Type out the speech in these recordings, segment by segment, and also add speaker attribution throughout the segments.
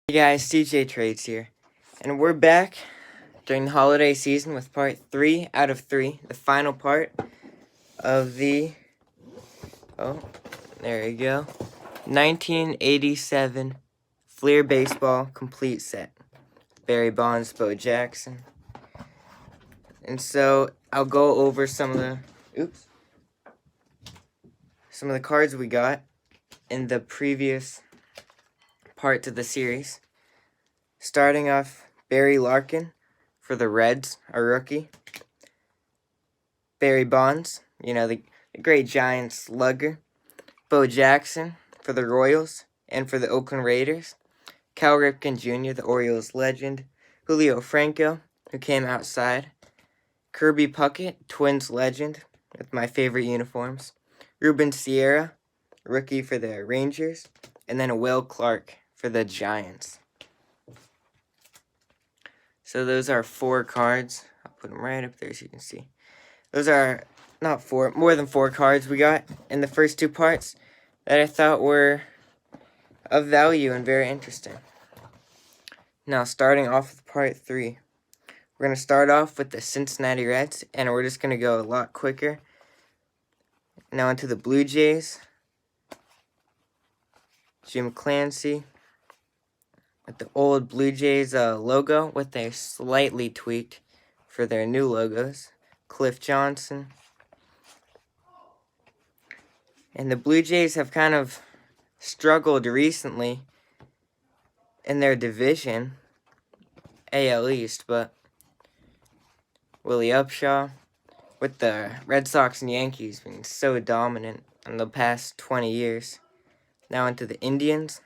Speaker 1: Hey guys, CJ Trades here, and we're back during the holiday season with part 3 out of 3, the final part of the, there you go, 1987 Fleer Baseball Complete Set. Barry Bonds, Bo Jackson. And so, I'll go over some of the cards we got in the previous part to the series. Starting off, Barry Larkin for the Reds, a rookie. Barry Bonds, the great Giants slugger. Bo Jackson for the Royals and for the Oakland Raiders. Cal Ripken Jr., the Orioles legend. Julio Franco, who came outside. Kirby Puckett, Twins legend, with my favorite uniforms. Ruben Sierra, rookie for the Rangers. And then Will Clark for the Giants. So those are 4 cards. I'll put them right up there so you can see. Those are more than 4 cards we got in the first 2 parts that I thought were of value and very interesting. Now, starting off with part 3. We're going to start off with the Cincinnati Reds, and we're just going to go a lot quicker. Now into the Blue Jays. Jim Clancy with the old Blue Jays logo with a slightly tweaked for their new logos. Cliff Johnson. And the Blue Jays have kind of struggled recently in their division, AL East, but Willie Upshaw with the Red Sox and Yankees being so dominant in the past 20 years. Now into the Indians.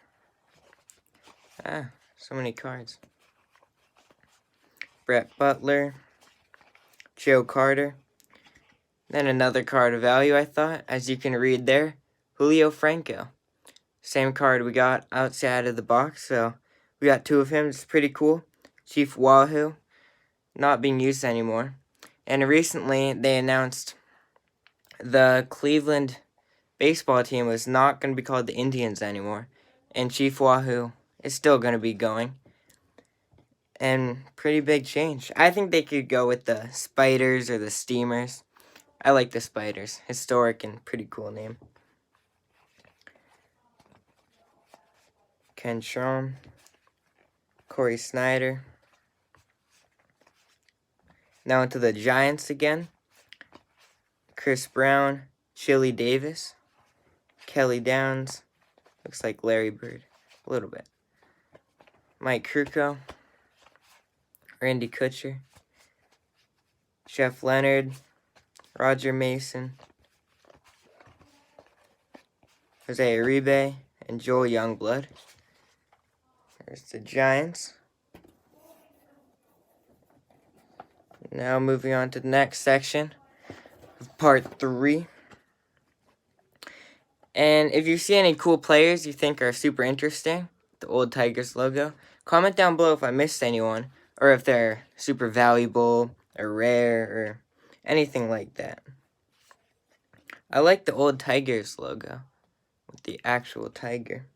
Speaker 1: So many cards. Brett Butler, Joe Carter. Then another card of value, I thought, as you can read there, Julio Franco. Same card we got outside of the box, so we got 2 of him. It's pretty cool. Chief Wahoo, not being used anymore. And recently, they announced the Cleveland baseball team was not going to be called the Indians anymore. And Chief Wahoo is still going to be going. And pretty big change. I think they could go with the Spiders or the Steamers. I like the Spiders. Historic and pretty cool name. Ken Schramm. Corey Snyder. Now into the Giants again. Chris Brown. Chili Davis. Kelly Downs. Looks like Larry Bird. A little bit. Mike Krukow. Randy Kutcher. Jeff Leonard. Roger Mason. Jose Uribe. And Joel Youngblood. There's the Giants. Now moving on to the next section of part 3. And if you see any cool players you think are super interesting, the old Tigers logo, comment down below if I missed anyone, or if they're super valuable, or rare, or anything like that. I like the old Tigers logo, with the actual tiger.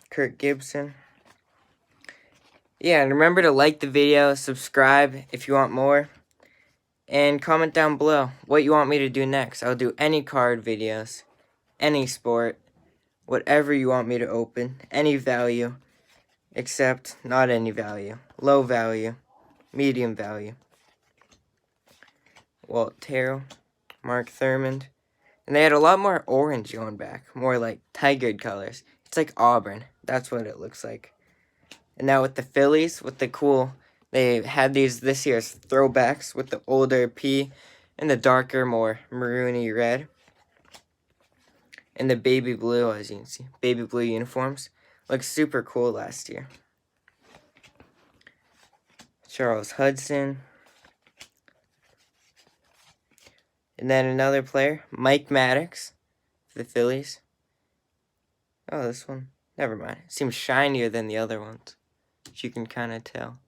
Speaker 1: Kirk Gibson. Yeah, and remember to like the video, subscribe if you want more, and comment down below what you want me to do next. I'll do any card videos, any sport, whatever you want me to open, any value, except not any value, low value, medium value. Walt Terrell, Mark Thurmond, and they had a lot more orange going back, more like tiger colors. It's like Auburn, that's what it looks like. And now with the Phillies, with the cool, they had these this year's throwbacks with the older P and the darker, more maroony red. And the baby blue, as you can see, baby blue uniforms. Looks super cool last year. Charles Hudson. And then another player, Mike Maddox, for the Phillies. Oh, this one, never mind. It seems shinier than the other ones, which you can kind of tell.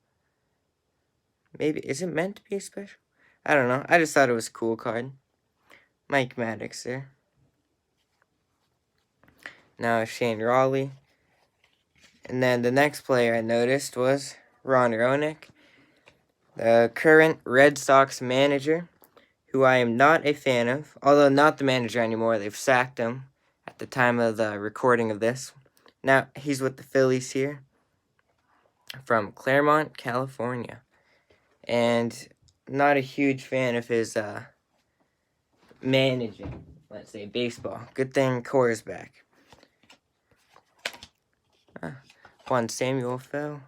Speaker 1: Maybe, is it meant to be special? I don't know. I just thought it was a cool card. Mike Maddox there. Now Shane Raleigh. And then the next player I noticed was Ron Roenick, the current Red Sox manager, who I am not a fan of, although not the manager anymore. They've sacked him at the time of the recording of this. Now he's with the Phillies here from Claremont, California. And not a huge fan of his managing, let's say, baseball. Good thing Core's back. Juan Samuel Fell,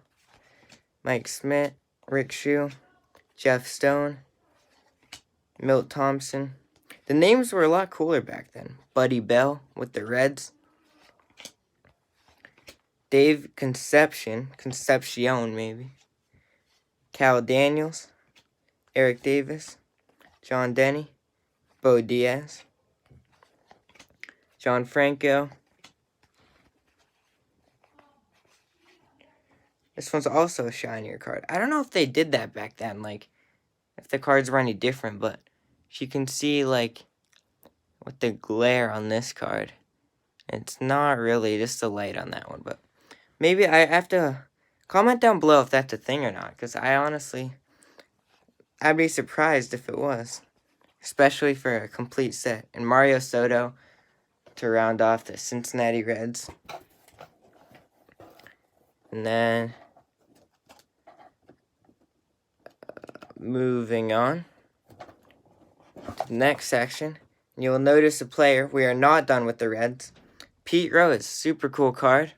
Speaker 1: Mike Smith, Rick Shue, Jeff Stone, Milt Thompson. The names were a lot cooler back then. Buddy Bell with the Reds. Dave Concepcion maybe. Cal Daniels, Eric Davis, John Denny, Bo Diaz, John Franco. This one's also a shinier card. I don't know if they did that back then, like, if the cards were any different, but you can see, like, with the glare on this card, it's not really just the light on that one, but maybe I have to comment down below if that's a thing or not, because I'd be surprised if it was, especially for a complete set. And Mario Soto to round off the Cincinnati Reds. And then moving on to the next section, you'll notice a player. We are not done with the Reds. Pete Rose, super cool card.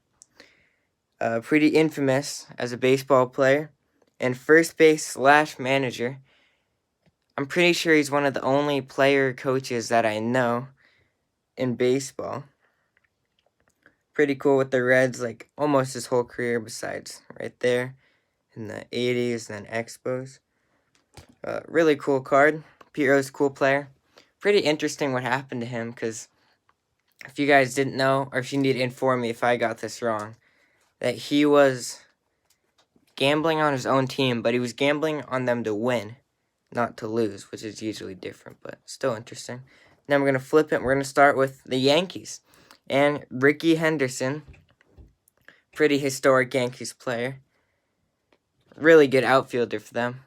Speaker 1: Pretty infamous as a baseball player and first base / manager. I'm pretty sure he's one of the only player coaches that I know in baseball. Pretty cool with the Reds, like almost his whole career besides right there in the 80s and then Expos. Really cool card. Pete Rose, cool player. Pretty interesting what happened to him, because if you guys didn't know, or if you need to inform me if I got this wrong, that he was gambling on his own team, but he was gambling on them to win, not to lose, which is usually different, but still interesting. Now we're going to flip it. We're going to start with the Yankees. And Ricky Henderson, pretty historic Yankees player. Really good outfielder for them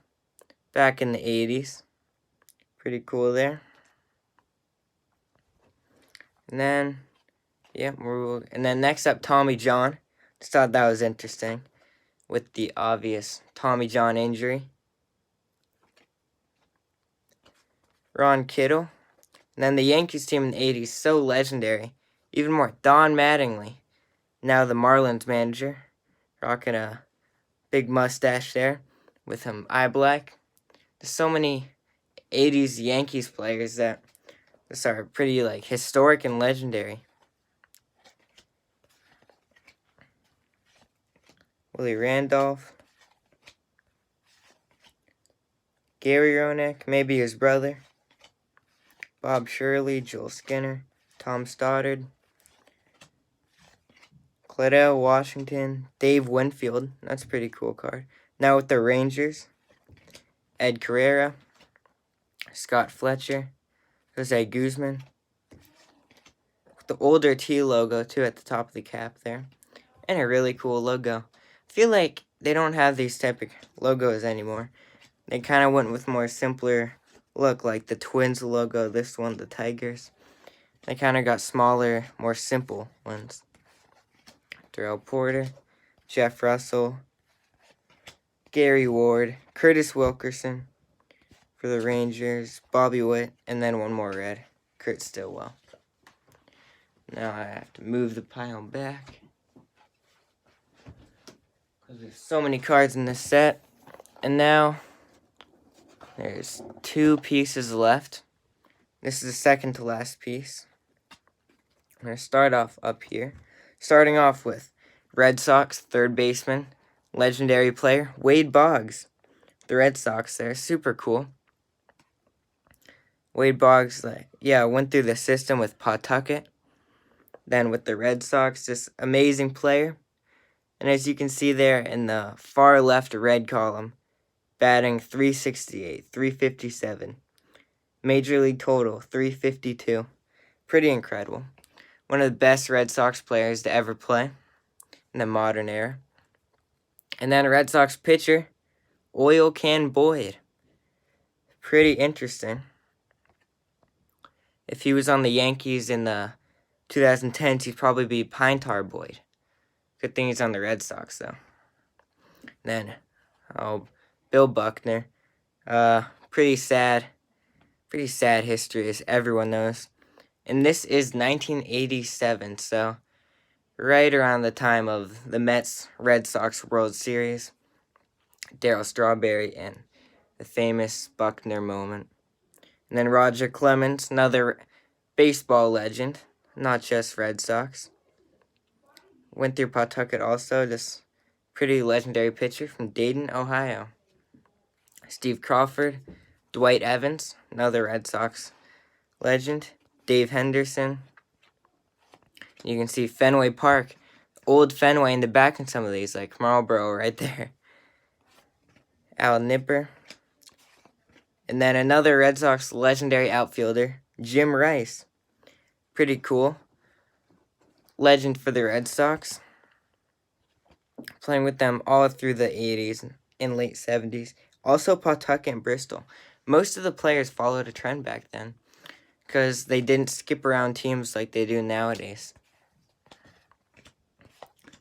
Speaker 1: back in the 80s. Pretty cool there. And then, and then next up, Tommy John. Just thought that was interesting with the obvious Tommy John injury. Ron Kittle. And then the Yankees team in the 80s, so legendary. Even more, Don Mattingly. Now the Marlins manager. Rocking a big mustache there with him eye black. There's so many 80s Yankees players that just are pretty like historic and legendary. Willie Randolph. Gary Roenick, maybe his brother. Bob Shirley, Joel Skinner, Tom Stoddard, Claudel Washington, Dave Winfield. That's a pretty cool card. Now with the Rangers, Ed Carrera, Scott Fletcher, Jose Guzman. With the older T logo too at the top of the cap there. And a really cool logo. I feel like they don't have these type of logos anymore. They kind of went with more simpler look, like the Twins logo, this one, the Tigers. They kind of got smaller, more simple ones. Darrell Porter, Jeff Russell, Gary Ward, Curtis Wilkerson for the Rangers, Bobby Witt, and then one more red, Kurt Stillwell. Now I have to move the pile back, because there's so many cards in this set. And now there's 2 pieces left. This is the second to last piece. I'm going to start off up here. Starting off with Red Sox third baseman, legendary player, Wade Boggs. The Red Sox there, super cool. Wade Boggs, went through the system with Pawtucket. Then with the Red Sox, just amazing player. And as you can see there in the far left red column, batting .368, .357. Major League total, .352. Pretty incredible. One of the best Red Sox players to ever play. in the modern era. And then a Red Sox pitcher, Oil Can Boyd. Pretty interesting. If he was on the Yankees in the 2010s, he'd probably be Pine Tar Boyd. Good thing he's on the Red Sox, though. Then, Bill Buckner. Pretty sad history, as everyone knows. And this is 1987, so right around the time of the Mets-Red Sox World Series. Darryl Strawberry and the famous Buckner moment. And then Roger Clemens, another baseball legend, not just Red Sox. Went through Pawtucket also, this pretty legendary pitcher from Dayton, Ohio. Steve Crawford, Dwight Evans, another Red Sox legend. Dave Henderson. You can see Fenway Park, old Fenway in the back in some of these, like Marlboro right there. Al Nipper. And then another Red Sox legendary outfielder, Jim Rice. Pretty cool. Legend for the Red Sox. Playing with them all through the 80s and late 70s. Also Pawtucket and Bristol. Most of the players followed a trend back then, because they didn't skip around teams like they do nowadays.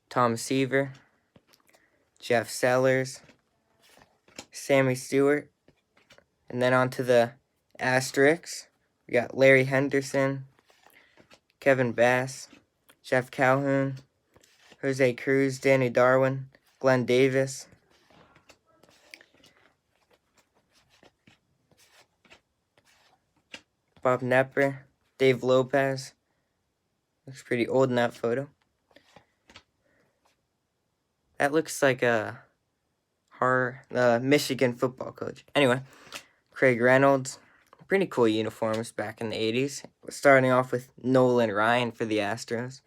Speaker 1: Tom Seaver, Jeff Sellers, Sammy Stewart, and then on to the asterisks. We got Larry Henderson, Kevin Bass, Jeff Calhoun, Jose Cruz, Danny Darwin, Glenn Davis, Bob Knepper, Dave Lopez. Looks pretty old in that photo. That looks like a Michigan football coach. Anyway, Craig Reynolds. Pretty cool uniforms back in the 80s. Starting off with Nolan Ryan for the Astros.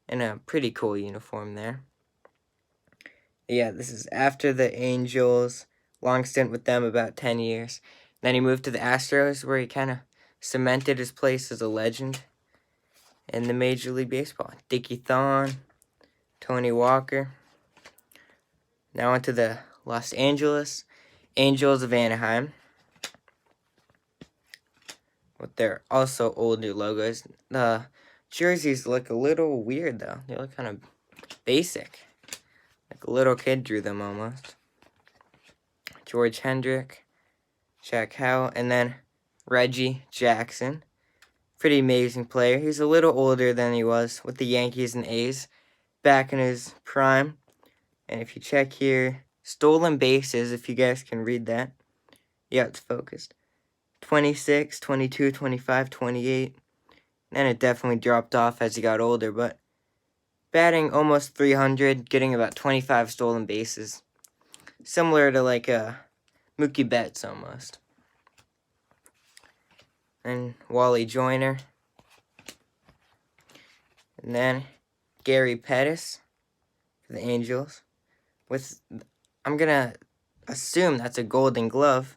Speaker 1: And a pretty cool uniform there. Yeah, this is after the Angels. Long stint with them, about 10 years. Then he moved to the Astros, where he kind of cemented his place as a legend in the Major League Baseball. Dickie Thon, Tony Walker. Now on to the Los Angeles Angels of Anaheim, with their also older logos. The jerseys look a little weird, though. They look kind of basic. Like a little kid drew them almost. George Hendrick, Jack Howell, and then Reggie Jackson. Pretty amazing player. He's a little older than he was with the Yankees and A's back in his prime. And if you check here, stolen bases, if you guys can read that. Yeah, it's focused. 26, 22, 25, 28. Then it definitely dropped off as he got older, but batting almost 300, getting about 25 stolen bases. Similar to like Mookie Betts almost. And Wally Joyner. And then Gary Pettis for the Angels. I'm going to assume that's a Golden Glove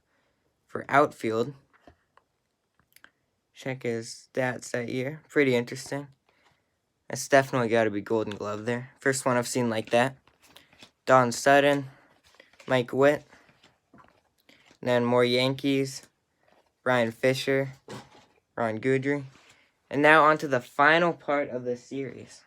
Speaker 1: for outfield. Check his stats that year. Pretty interesting. That's definitely got to be Golden Glove there. First one I've seen like that. Don Sutton, Mike Witt. Then more Yankees. Brian Fisher, Ron Guidry. And now on to the final part of the series.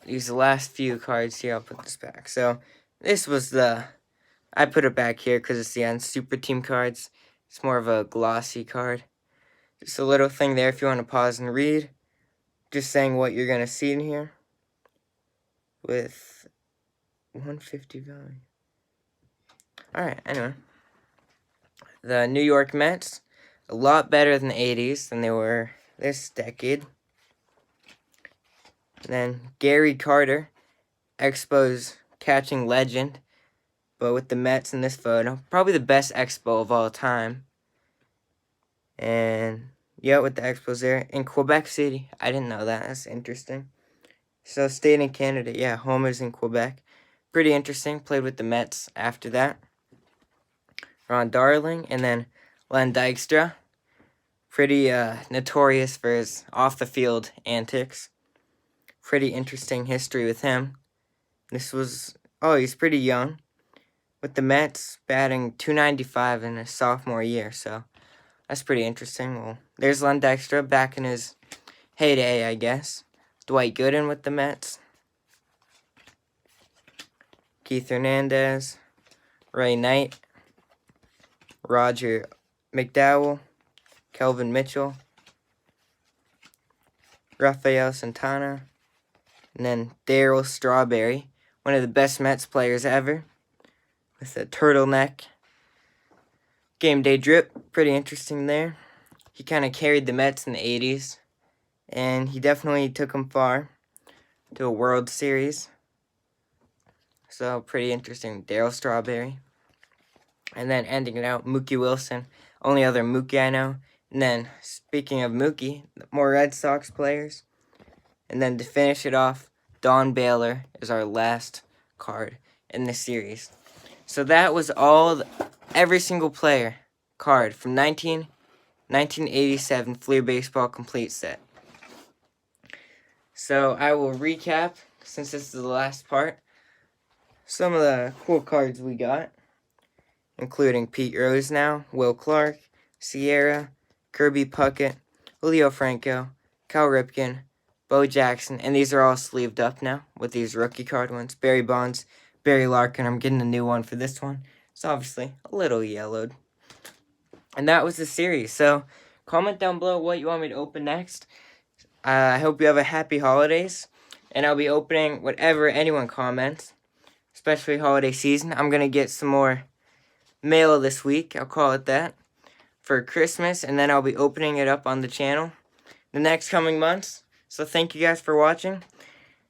Speaker 1: These last few cards here, I'll put this back. So, this was I put it back here because it's the end. Super Team cards. It's more of a glossy card. Just a little thing there if you want to pause and read. Just saying what you're going to see in here. With 150 value. Alright, anyway. The New York Mets. A lot better than the 80s than they were this decade. And then Gary Carter, Expos catching legend, but with the Mets in this photo. Probably the best Expo of all time. And yeah, with the Expos there. In Quebec City. I didn't know that. That's interesting. So stayed in Canada. Yeah, home is in Quebec. Pretty interesting. Played with the Mets after that. Ron Darling. And then Len Dykstra. Pretty notorious for his off-the-field antics. Pretty interesting history with him. This was, oh, he's pretty young. With the Mets, batting .295 in his sophomore year, so that's pretty interesting. Well, there's Len Dexter back in his heyday, I guess. Dwight Gooden with the Mets. Keith Hernandez. Ray Knight. Roger McDowell. Kelvin Mitchell. Rafael Santana. And then Darryl Strawberry, one of the best Mets players ever, with a turtleneck. Game day drip, pretty interesting there. He kind of carried the Mets in the 80s, and he definitely took them far to a World Series. So, pretty interesting. Darryl Strawberry. And then ending it out, Mookie Wilson, only other Mookie I know. And then, speaking of Mookie, more Red Sox players. And then to finish it off, Don Baylor is our last card in this series. So that was every single player card from 1987 Fleer Baseball Complete Set. So I will recap, since this is the last part, some of the cool cards we got, including Pete Rose now, Will Clark, Sierra, Kirby Puckett, Julio Franco, Cal Ripken, Bo Jackson, and these are all sleeved up now with these rookie card ones. Barry Bonds, Barry Larkin. I'm getting a new one for this one. It's obviously a little yellowed. And that was the series. So comment down below what you want me to open next. I hope you have a happy holidays. And I'll be opening whatever anyone comments, especially holiday season. I'm going to get some more mail this week. I'll call it that. For Christmas. And then I'll be opening it up on the channel the next coming months. So thank you guys for watching,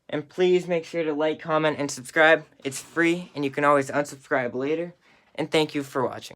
Speaker 1: and please make sure to like, comment, and subscribe. It's free, and you can always unsubscribe later, and thank you for watching.